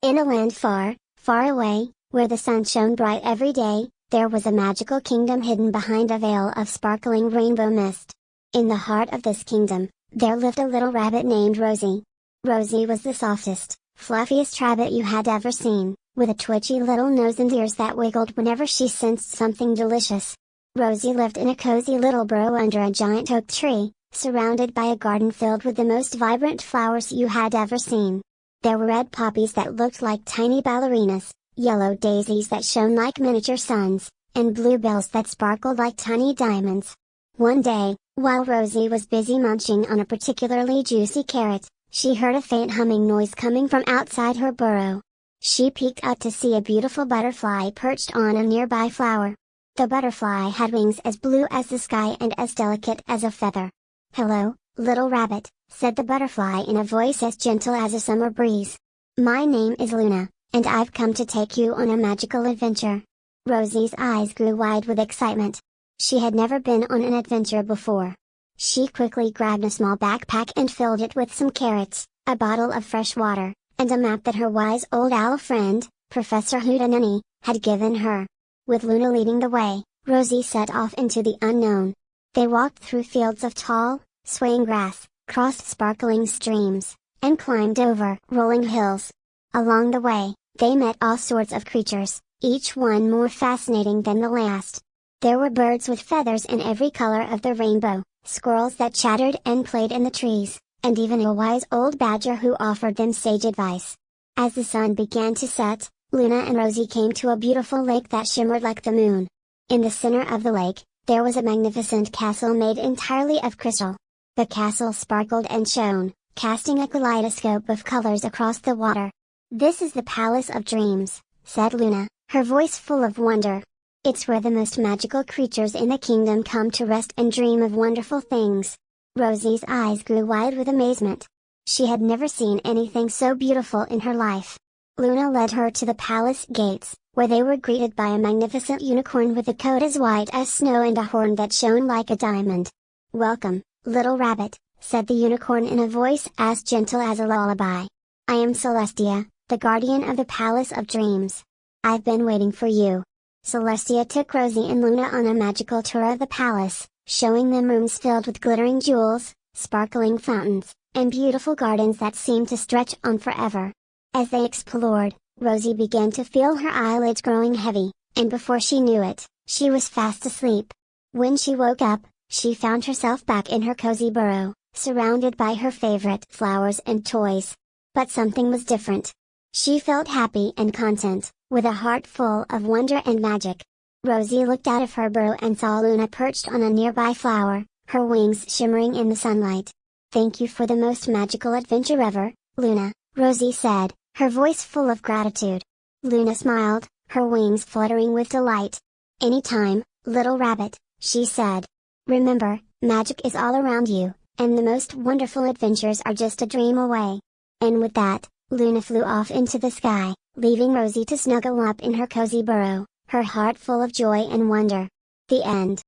In a land far, far away, where the sun shone bright every day, there was a magical kingdom hidden behind a veil of sparkling rainbow mist. In the heart of this kingdom, there lived a little rabbit named Rosie. Rosie was the softest, fluffiest rabbit you had ever seen, with a twitchy little nose and ears that wiggled whenever she sensed something delicious. Rosie lived in a cozy little burrow under a giant oak tree, surrounded by a garden filled with the most vibrant flowers you had ever seen. There were red poppies that looked like tiny ballerinas, yellow daisies that shone like miniature suns, and bluebells that sparkled like tiny diamonds. One day, while Rosie was busy munching on a particularly juicy carrot, she heard a faint humming noise coming from outside her burrow. She peeked up to see a beautiful butterfly perched on a nearby flower. The butterfly had wings as blue as the sky and as delicate as a feather. "Hello, little rabbit," said the butterfly in a voice as gentle as a summer breeze. "My name is Luna, and I've come to take you on a magical adventure." Rosie's eyes grew wide with excitement. She had never been on an adventure before. She quickly grabbed a small backpack and filled it with some carrots, a bottle of fresh water, and a map that her wise old owl friend, Professor Hootenanny, had given her. With Luna leading the way, Rosie set off into the unknown. They walked through fields of tall, swaying grass, crossed sparkling streams, and climbed over rolling hills. Along the way, they met all sorts of creatures, each one more fascinating than the last. There were birds with feathers in every color of the rainbow, squirrels that chattered and played in the trees, and even a wise old badger who offered them sage advice. As the sun began to set, Luna and Rosie came to a beautiful lake that shimmered like the moon. In the center of the lake, there was a magnificent castle made entirely of crystal. The castle sparkled and shone, casting a kaleidoscope of colors across the water. "This is the Palace of Dreams," said Luna, her voice full of wonder. "It's where the most magical creatures in the kingdom come to rest and dream of wonderful things." Rosie's eyes grew wide with amazement. She had never seen anything so beautiful in her life. Luna led her to the palace gates, where they were greeted by a magnificent unicorn with a coat as white as snow and a horn that shone like a diamond. "Welcome, little rabbit," said the unicorn in a voice as gentle as a lullaby. "I am Celestia, the guardian of the Palace of Dreams. I've been waiting for you." Celestia took Rosie and Luna on a magical tour of the palace, showing them rooms filled with glittering jewels, sparkling fountains, and beautiful gardens that seemed to stretch on forever. As they explored, Rosie began to feel her eyelids growing heavy, and before she knew it, she was fast asleep. When she woke up, she found herself back in her cozy burrow, surrounded by her favorite flowers and toys. But something was different. She felt happy and content, with a heart full of wonder and magic. Rosie looked out of her burrow and saw Luna perched on a nearby flower, her wings shimmering in the sunlight. "Thank you for the most magical adventure ever, Luna," Rosie said, her voice full of gratitude. Luna smiled, her wings fluttering with delight. "Anytime, little rabbit," she said. "Remember, magic is all around you, and the most wonderful adventures are just a dream away." And with that, Luna flew off into the sky, leaving Rosie to snuggle up in her cozy burrow, her heart full of joy and wonder. The end.